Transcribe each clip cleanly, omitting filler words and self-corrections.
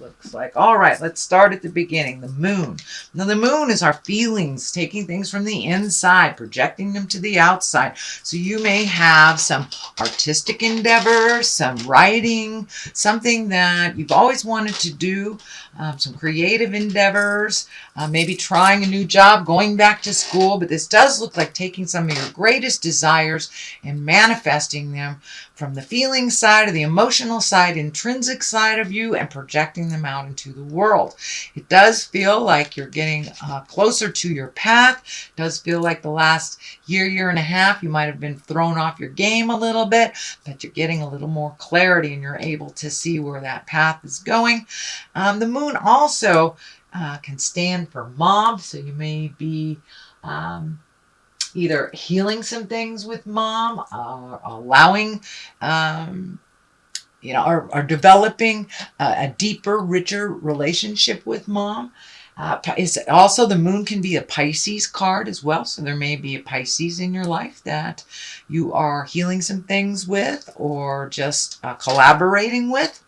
looks like. All right, let's start at the beginning. The moon. Now, the moon is our feelings, taking things from the inside, projecting them to the outside. So you may have some artistic endeavor, some writing, something that you've always wanted to do, some creative endeavors, maybe trying a new job, going back to school. But this does look like taking some of your greatest desires and manifesting them from the feeling side or the emotional side, intrinsic side of you, and projecting them out into the world. It does feel like you're getting closer to your path. It does feel like the last year and a half, you might have been thrown off your game a little bit, but you're getting a little more clarity and you're able to see where that path is going. The moon also can stand for mom, so you may be either healing some things with mom, allowing, or developing a deeper, richer relationship with mom. Also, the moon can be a Pisces card as well. So there may be a Pisces in your life that you are healing some things with or just collaborating with.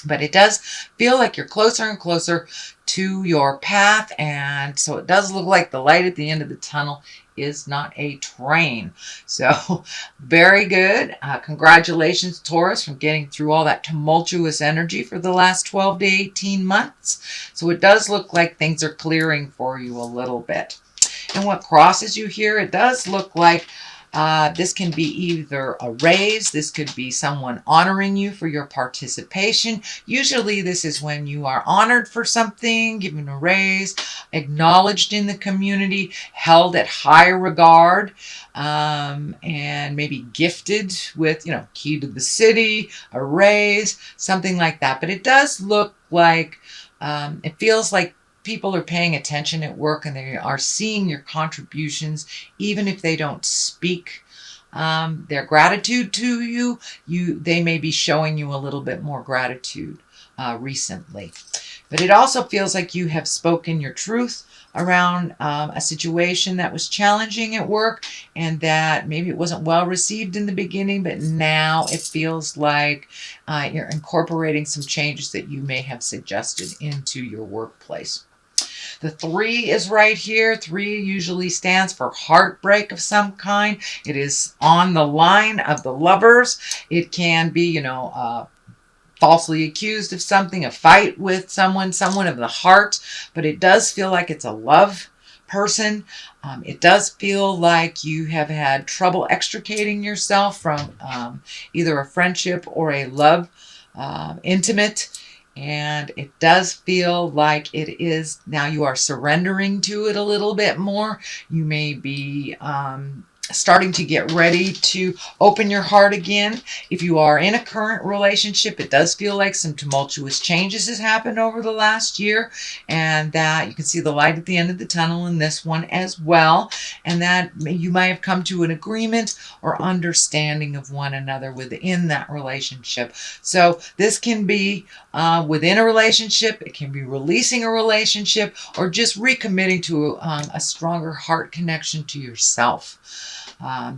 But it does feel like you're closer and closer to your path. And so it does look like the light at the end of the tunnel is not a train. So very good. Congratulations, Taurus, from getting through all that tumultuous energy for the last 12 to 18 months. So it does look like things are clearing for you a little bit. And what crosses you here, it does look like this can be either a raise, this could be someone honoring you for your participation. Usually this is when you are honored for something, given a raise, acknowledged in the community, held at high regard, and maybe gifted with, key to the city, a raise, something like that. But it does look like, it feels like people are paying attention at work and they are seeing your contributions, even if they don't speak their gratitude to you. They may be showing you a little bit more gratitude recently. But it also feels like you have spoken your truth around a situation that was challenging at work and that maybe it wasn't well received in the beginning, but now it feels like you're incorporating some changes that you may have suggested into your workplace. The 3 is right here. 3 usually stands for heartbreak of some kind. It is on the line of the lovers. It can be, falsely accused of something, a fight with someone of the heart, but it does feel like it's a love person. It does feel like you have had trouble extricating yourself from either a friendship or a love, intimate. And it does feel like it is now you are surrendering to it a little bit more. You may be starting to get ready to open your heart again. If you are in a current relationship, it does feel like some tumultuous changes has happened over the last year, and that you can see the light at the end of the tunnel in this one as well, and that you might have come to an agreement or understanding of one another within that relationship. So this can be within a relationship, it can be releasing a relationship, or just recommitting to a stronger heart connection to yourself.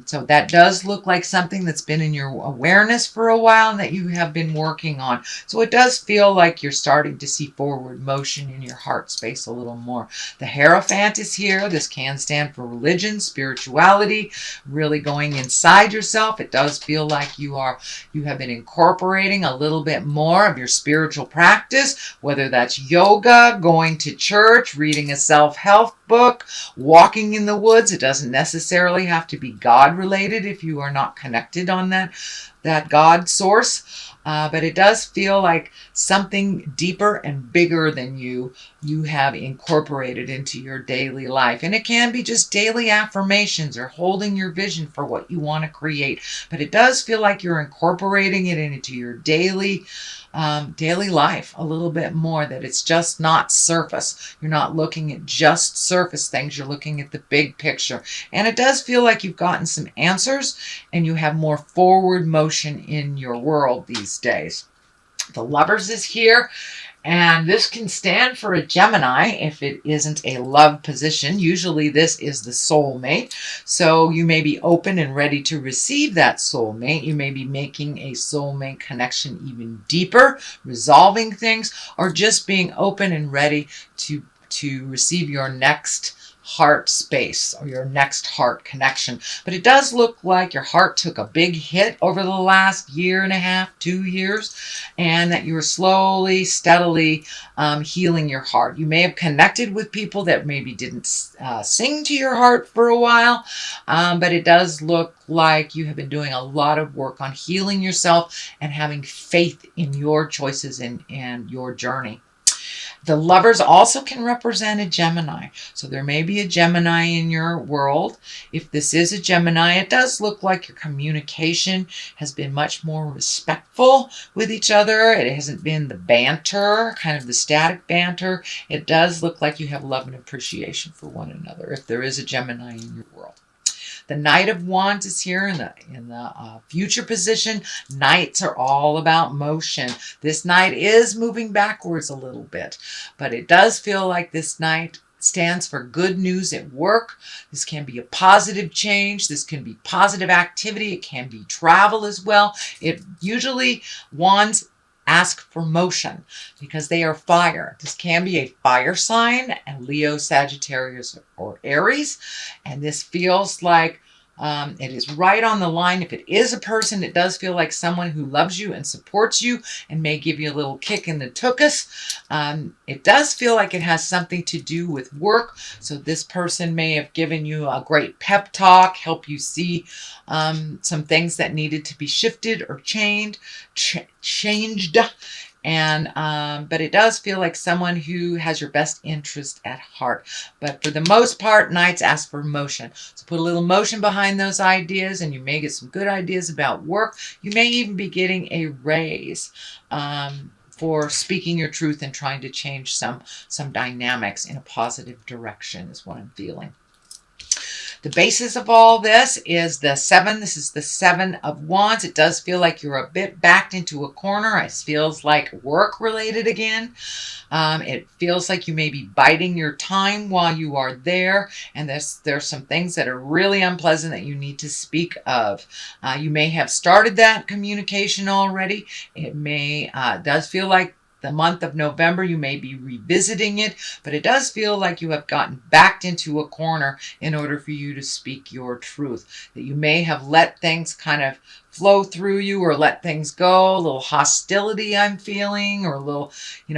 So that does look like something that's been in your awareness for a while and that you have been working on. So it does feel like you're starting to see forward motion in your heart space a little more. The Hierophant is here. This can stand for religion, spirituality, really going inside yourself. It does feel like you have been incorporating a little bit more of your spiritual practice, whether that's yoga, going to church, reading a self-help book, walking in the woods. It doesn't necessarily have to be God related if you are not connected on that God source. But it does feel like something deeper and bigger than you have incorporated into your daily life. And it can be just daily affirmations or holding your vision for what you want to create. But it does feel like you're incorporating it into your daily life a little bit more, that it's just not surface. You're not looking at just surface things. You're looking at the big picture. And it does feel like you've gotten some answers and you have more forward motion in your world these days. The Lovers is here, And this can stand for a Gemini if it isn't a love position. Usually this is the soulmate. So you may be open and ready to receive that soulmate. You may be making a soulmate connection even deeper, resolving things, or just being open and ready to receive your next heart space or your next heart connection. But it does look like your heart took a big hit over the last year and a half, 2 years, and that you are slowly, steadily healing your heart. You may have connected with people that maybe didn't sing to your heart for a while, but it does look like you have been doing a lot of work on healing yourself and having faith in your choices and your journey. The lovers also can represent a Gemini. So there may be a Gemini in your world. If this is a Gemini, it does look like your communication has been much more respectful with each other. It hasn't been the banter, kind of the static banter. It does look like you have love and appreciation for one another if there is a Gemini in your world. The Knight of Wands is here in the future position. Knights are all about motion. This Knight is moving backwards a little bit, but it does feel like this Knight stands for good news at work. This can be a positive change. This can be positive activity. It can be travel as well. It usually, Wands ask for motion because they are fire. This can be a fire sign, and Leo, Sagittarius, or Aries. And this feels like it is right on the line. If it is a person, it does feel like someone who loves you and supports you and may give you a little kick in the tuchus. It does feel like it has something to do with work. So this person may have given you a great pep talk, help you see some things that needed to be shifted or changed. And but it does feel like someone who has your best interest at heart. But for the most part, Knights ask for motion. So put a little motion behind those ideas, and you may get some good ideas about work. You may even be getting a raise for speaking your truth and trying to change some dynamics in a positive direction is what I'm feeling. The basis of all this is the 7. This is the 7 of Wands. It does feel like you're a bit backed into a corner. It feels like work related again. It feels like you may be biding your time while you are there. And there's some things that are really unpleasant that you need to speak of. You may have started that communication already. It may does feel like the month of November, you may be revisiting it, but it does feel like you have gotten backed into a corner in order for you to speak your truth. That you may have let things kind of flow through you or let things go. A little hostility I'm feeling, or a little,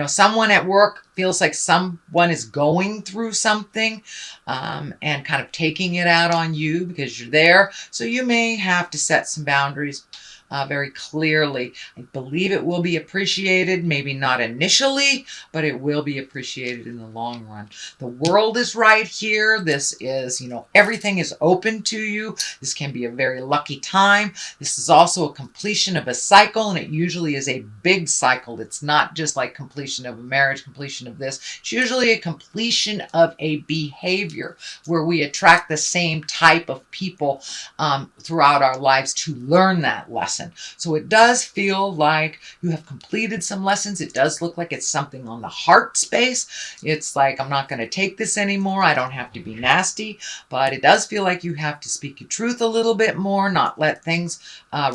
someone at work feels like someone is going through something and kind of taking it out on you because you're there. So you may have to set some boundaries very clearly. I believe it will be appreciated, maybe not initially, but it will be appreciated in the long run. The world is right here. This is, everything is open to you. This can be a very lucky time. This is also a completion of a cycle, and it usually is a big cycle. It's not just like completion of a marriage, completion of this. It's usually a completion of a behavior where we attract the same type of people throughout our lives to learn that lesson. So it does feel like you have completed some lessons. It does look like it's something on the heart space. It's like, I'm not going to take this anymore. I don't have to be nasty, but it does feel like you have to speak your truth a little bit more, not let things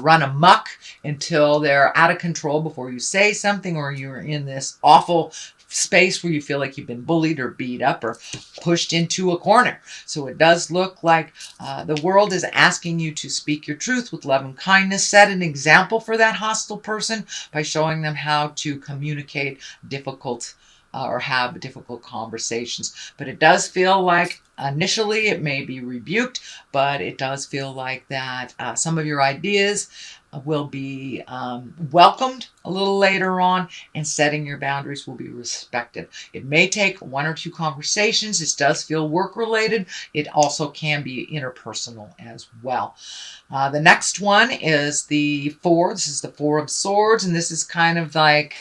run amok until they're out of control before you say something, or you're in this awful space where you feel like you've been bullied or beat up or pushed into a corner. So it does look like the world is asking you to speak your truth with love and kindness. Set an example for that hostile person by showing them how to communicate difficult or have difficult conversations. But it does feel like initially it may be rebuked, but it does feel like that some of your ideas will be welcomed a little later on, and setting your boundaries will be respected. It may take 1 or 2 conversations. This does feel work related. It also can be interpersonal as well. The next one is the 4. This is the 4 of Swords, and this is kind of like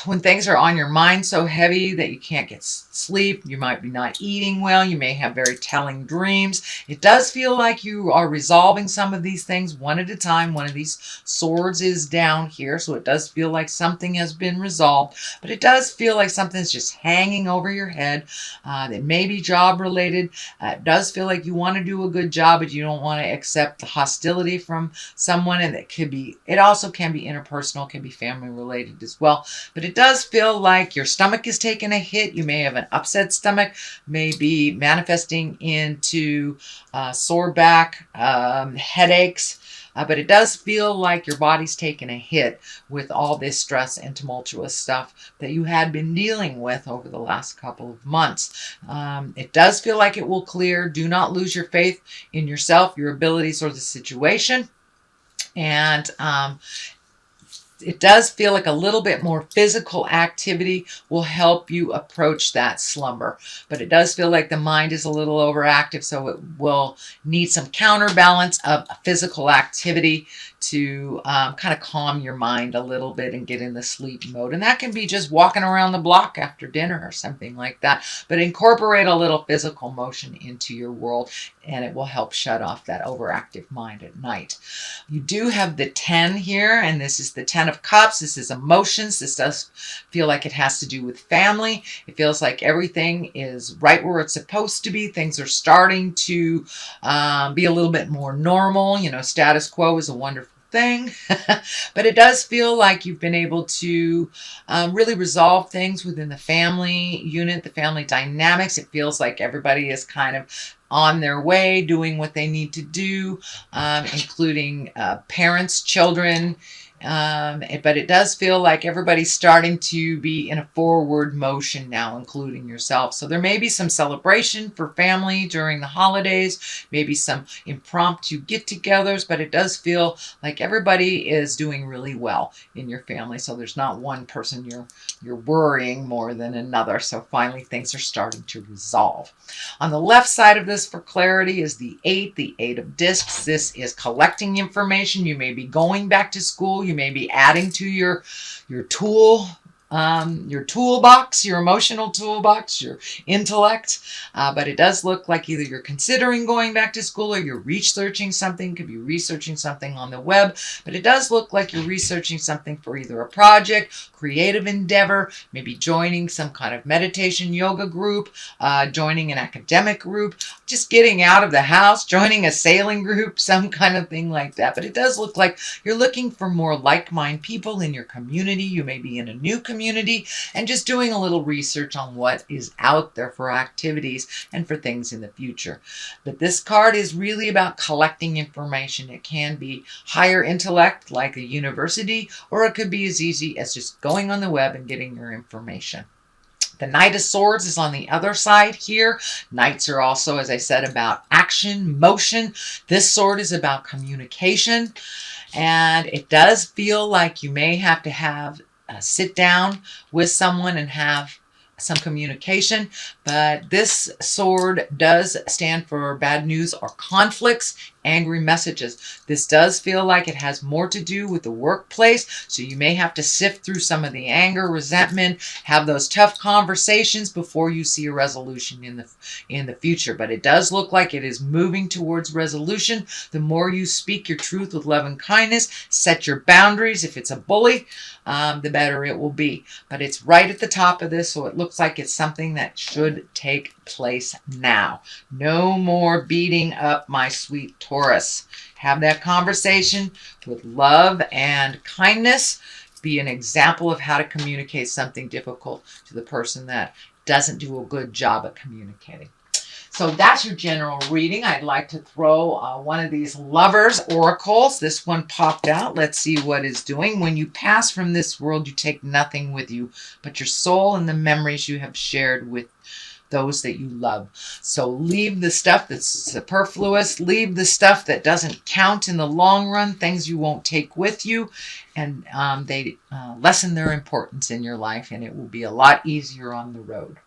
When things are on your mind so heavy that you can't get sleep, you might be not eating well, you may have very telling dreams. It does feel like you are resolving some of these things one at a time. One of these swords is down here, so it does feel like something has been resolved, but it does feel like something's just hanging over your head. That may be job related. It does feel like you want to do a good job, but you don't want to accept the hostility from someone, and it also can be interpersonal, can be family related as well. But it does feel like your stomach is taking a hit. You may have an upset stomach, may be manifesting into sore back, headaches. But it does feel like your body's taking a hit with all this stress and tumultuous stuff that you had been dealing with over the last couple of months. It does feel like it will clear. Do not lose your faith in yourself, your abilities, or the situation. And it does feel like a little bit more physical activity will help you approach that slumber. But it does feel like the mind is a little overactive, so it will need some counterbalance of physical activity to kind of calm your mind a little bit and get in the sleep mode. And that can be just walking around the block after dinner or something like that. But incorporate a little physical motion into your world, and it will help shut off that overactive mind at night. You do have the 10 here, and this is the 10 of Cups. This is emotions. This does feel like it has to do with family. It feels like everything is right where it's supposed to be. Things are starting to be a little bit more normal. You know, status quo is a wonderful thing. But it does feel like you've been able to really resolve things within the family unit, the family dynamics. It feels like everybody is kind of on their way, doing what they need to do, including parents, children. But it does feel like everybody's starting to be in a forward motion now, including yourself. So there may be some celebration for family during the holidays, maybe some impromptu get-togethers, but it does feel like everybody is doing really well in your family. So there's not one person you're worrying more than another. So finally things are starting to resolve. On the left side of this for clarity is the 8 of discs. This is collecting information. You may be going back to school. You may be adding to your toolbox, your emotional toolbox, your intellect. But it does look like either you're considering going back to school or you're researching something. Could be researching something on the web. But it does look like you're researching something for either a project, creative endeavor, maybe joining some kind of meditation yoga group, joining an academic group, just getting out of the house, joining a sailing group, some kind of thing like that. But it does look like you're looking for more like-minded people in your community. You may be in a new community and just doing a little research on what is out there for activities and for things in the future. But this card is really about collecting information. It can be higher intellect like a university, or it could be as easy as just going on the web and getting your information. The Knight of Swords is on the other side here. Knights are also, as I said, about action, motion. This sword is about communication. And it does feel like you may have to sit down with someone and have some communication. But this sword does stand for bad news or conflicts, angry messages. This does feel like it has more to do with the workplace, so you may have to sift through some of the anger, resentment, have those tough conversations before you see a resolution in the future. But it does look like it is moving towards resolution. The more you speak your truth with love and kindness, set your boundaries. If it's a bully, the better it will be. But it's right at the top of this, so it looks like it's something that should take place now. No more beating up my sweet Taurus. Have that conversation with love and kindness. Be an example of how to communicate something difficult to the person that doesn't do a good job at communicating. So that's your general reading. I'd like to throw one of these lovers oracles. This one popped out. Let's see what it's doing. When you pass from this world, you take nothing with you but your soul and the memories you have shared with those that you love. So leave the stuff that's superfluous. Leave the stuff that doesn't count in the long run, things you won't take with you. And they lessen their importance in your life, and it will be a lot easier on the road.